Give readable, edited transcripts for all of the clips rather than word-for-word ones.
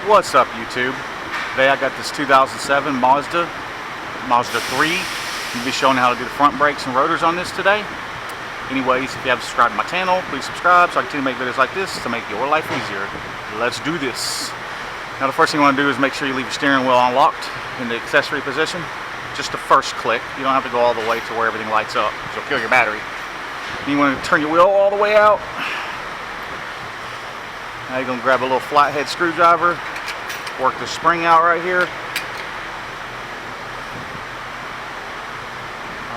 What's up, YouTube? Today I got this 2007 Mazda 3. I'll be showing how to do the front brakes and rotors on this today. Anyways, if you haven't subscribed to my channel, please subscribe so I can continue to make videos like this to make your life easier. Let's do this. Now the first thing you want to do is make sure you leave your steering wheel unlocked in the accessory position. Just the first click. You don't have to go all the way to where everything lights up, because you'll kill your battery. Then you want to turn your wheel all the way out. Now you're going to grab a little flathead screwdriver, work the spring out right here.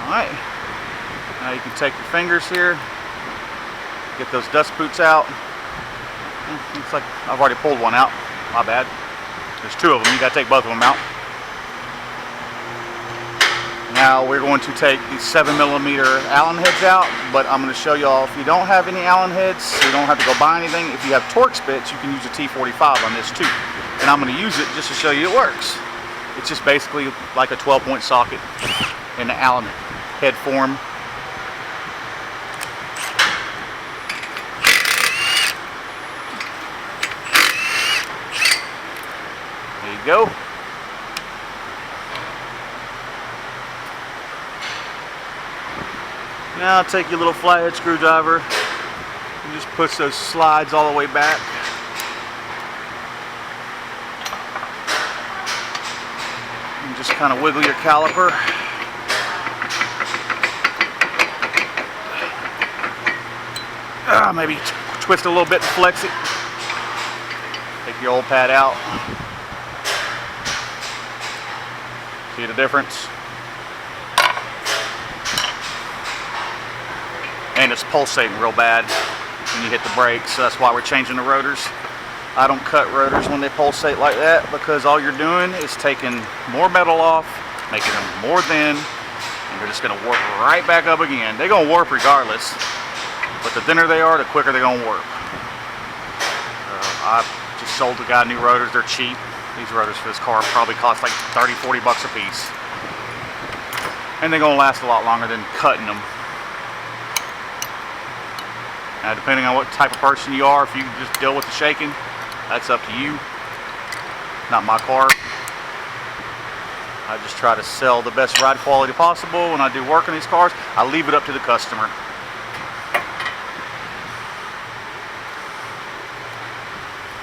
Alright, now you can take your fingers here, get those dust boots out. Looks like I've already pulled one out, my bad. There's two of them, you got to take both of them out. Now we're going to take these 7mm Allen heads out, but I'm going to show y'all if you don't have any Allen heads, you don't have to go buy anything. If you have Torx bits, you can use a T45 on this too. And I'm going to use it just to show you it works. It's just basically like a 12-point socket in the Allen head form. There you go. Now take your little flathead screwdriver and just push those slides all the way back. And just kind of wiggle your caliper. Maybe twist a little bit and flex it. Take your old pad out. See the difference? And it's pulsating real bad when you hit the brakes, so that's why we're changing the rotors. I don't cut rotors when they pulsate like that, because all you're doing is taking more metal off, making them more thin, and they're just going to warp right back up again. They're going to warp regardless, but the thinner they are, the quicker they're going to warp. I just sold the guy new rotors. They're cheap. These rotors for this car probably cost like 30-40 bucks a piece, and they're going to last a lot longer than cutting them. Now, depending on what type of person you are, if you just deal with the shaking, that's up to you. Not my car. I just try to sell the best ride quality possible. When I do work on these cars, I leave it up to the customer.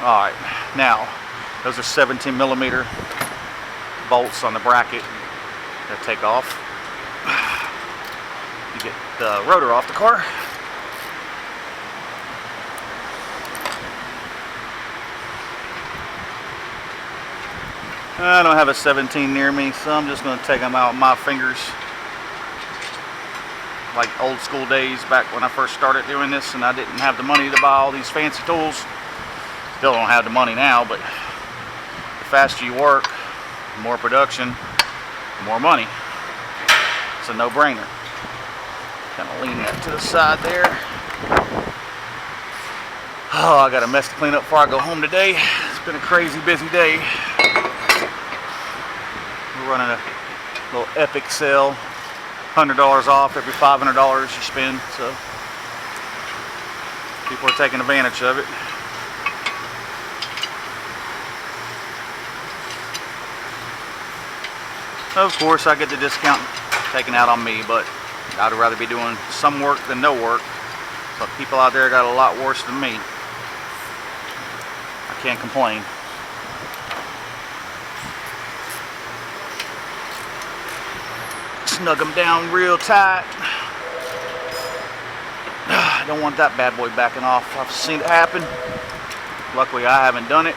Alright, now, those are 17mm bolts on the bracket that take off. You get the rotor off the car. I don't have a 17 near me, so I'm just going to take them out with my fingers. Like old school days back when I first started doing this and I didn't have the money to buy all these fancy tools. Still don't have the money now, but the faster you work, the more production, the more money. It's a no-brainer. Kind of lean that to the side there. Oh, I got a mess to clean up before I go home today. It's been a crazy busy day. We're running a little epic sale, $100 off every $500 you spend, so people are taking advantage of it. Of course, I get the discount taken out on me, but I'd rather be doing some work than no work. But people out there got a lot worse than me. I can't complain. Snug them down real tight. I don't want that bad boy backing off. I've seen it happen. Luckily I haven't done it.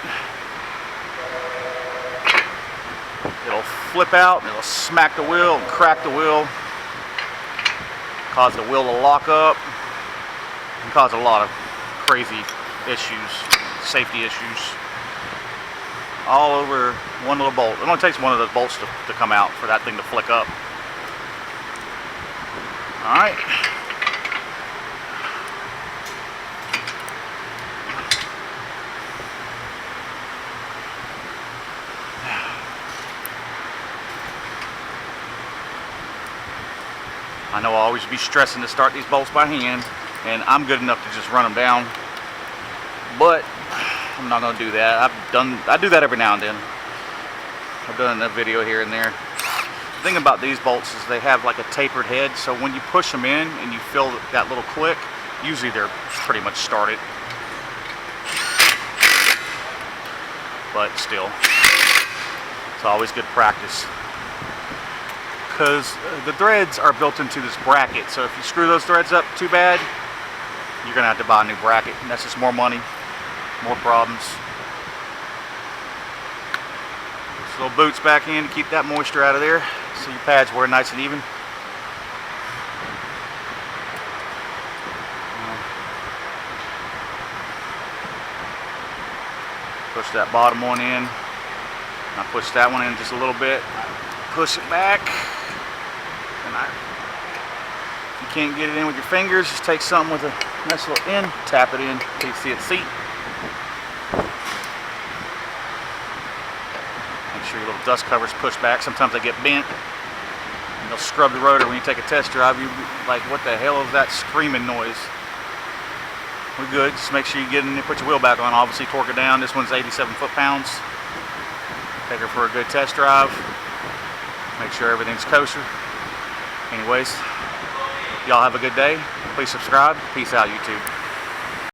It'll flip out and it'll smack the wheel and crack the wheel, cause the wheel to lock up, and cause a lot of crazy issues, safety issues, all over one little bolt. It only takes one of those bolts to come out for that thing to flick up. Alright. I know I'll always be stressing to start these bolts by hand, and I'm good enough to just run them down. But I'm not going to do that. I do that every now and then. I've done a video here and there. The thing about these bolts is they have like a tapered head, so when you push them in and you feel that little click, usually they're pretty much started. But still, it's always good practice. Because the threads are built into this bracket, so if you screw those threads up too bad, you're going to have to buy a new bracket, and that's just more money, more problems. Just little boots back in to keep that moisture out of there, so your pads wear nice and even. Push that bottom one in. I push that one in just a little bit. Push it back. And if you can't get it in with your fingers, just take something with a nice little end, tap it in until you see it seat. Make sure your little dust covers push back. Sometimes they get bent. And they'll scrub the rotor when you take a test drive. You're like, what the hell is that screaming noise? We're good. Just make sure you get in there, put your wheel back on. Obviously, torque it down. This one's 87 foot-pounds. Take her for a good test drive. Make sure everything's kosher. Anyways, y'all have a good day. Please subscribe. Peace out, YouTube.